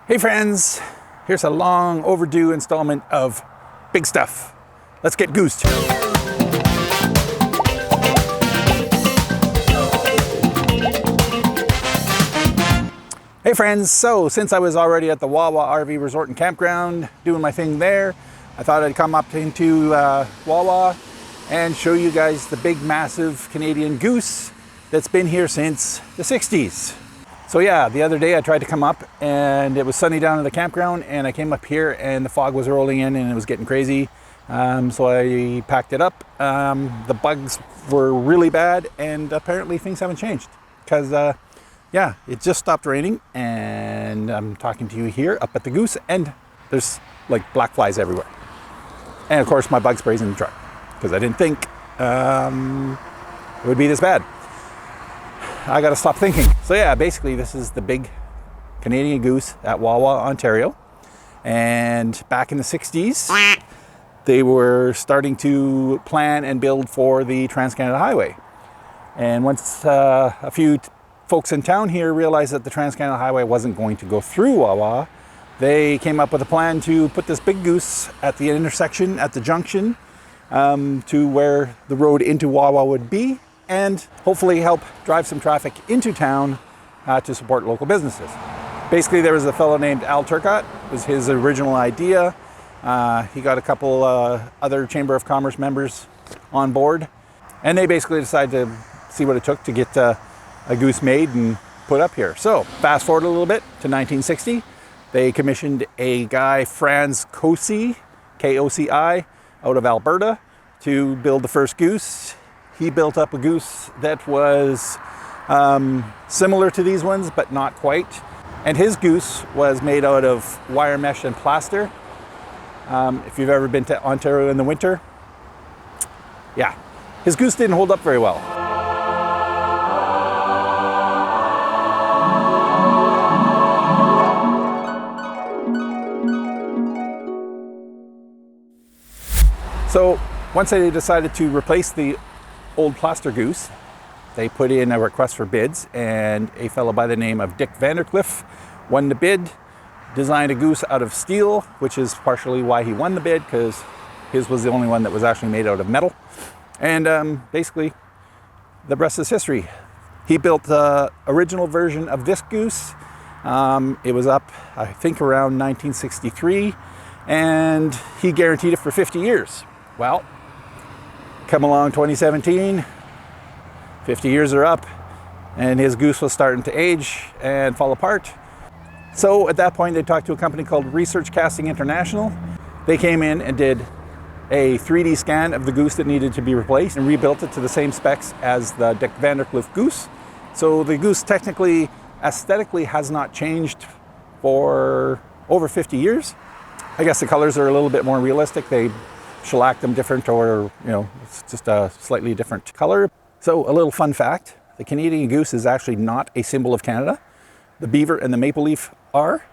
Hey friends, here's a long overdue installment of big stuff. Let's get goosed. Hey friends, so since I was already at the Wawa RV Resort and Campground doing my thing there, I thought I'd come up into Wawa and show you guys the big massive Canadian goose that's been here since the 60s. So yeah, the other day I tried to come up and it was sunny down in the campground, and I came up here and the fog was rolling in and it was getting crazy. So I packed it up. The bugs were really bad, and apparently things haven't changed because yeah, it just stopped raining and I'm talking to you here up at the Goose, and there's like black flies everywhere. And of course my bug spray's in the truck because I didn't think it would be this bad. I gotta stop thinking. So yeah, basically this is the big Canadian goose at Wawa, Ontario. And back in the 60s, they were starting to plan and build for the Trans-Canada Highway. And once a few folks in town here realized that the Trans-Canada Highway wasn't going to go through Wawa, they came up with a plan to put this big goose at the intersection, at the junction, to where the road into Wawa would be, and hopefully help drive some traffic into town to support local businesses. Basically, there was a fellow named Al Turcott. It was his original idea. He got a couple other Chamber of Commerce members on board, and they basically decided to see what it took to get a goose made and put up here. So fast forward a little bit to 1960. They commissioned a guy, Franz Koci, K-O-C-I, out of Alberta, to build the first goose. He built up a goose that was similar to these ones, but not quite. And his goose was made out of wire mesh and plaster. If you've ever been to Ontario in the winter, yeah, his goose didn't hold up very well. So once they decided to replace the old plaster goose, they put in a request for bids, and a fellow by the name of Dick Vandercliff won the bid, designed a goose out of steel, which is partially why he won the bid, because his was the only one that was actually made out of metal. And basically the rest is history. He built the original version of this goose. It was up, I think, around 1963, and he guaranteed it for 50 years. Well, come along 2017, 50 years are up, and his goose was starting to age and fall apart. So at that point, they talked to a company called Research Casting International. They came in and did a 3D scan of the goose that needed to be replaced and rebuilt it to the same specs as the Dick Vandercliff goose. So the goose technically, aesthetically, has not changed for over 50 years. I guess the colors are a little bit more realistic. They shellacked them different, or it's just a slightly different color. So a little fun fact, the Canadian goose is actually not a symbol of Canada. The beaver and the maple leaf are,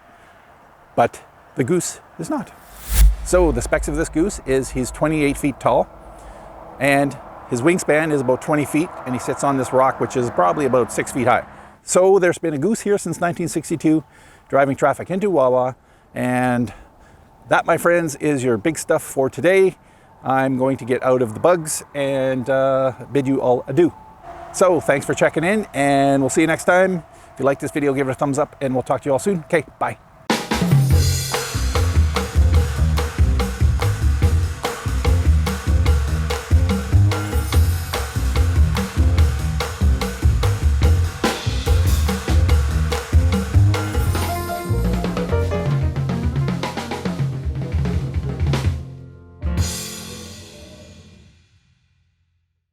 but the goose is not. So the specs of this goose is he's 28 feet tall, and his wingspan is about 20 feet, and he sits on this rock, which is probably about 6 feet high. So there's been a goose here since 1962, driving traffic into Wawa, and that, my friends, is your big stuff for today. I'm going to get out of the bugs and bid you all adieu. So thanks for checking in, and we'll see you next time. If you like this video, give it a thumbs up, and we'll talk to you all soon. Okay, bye.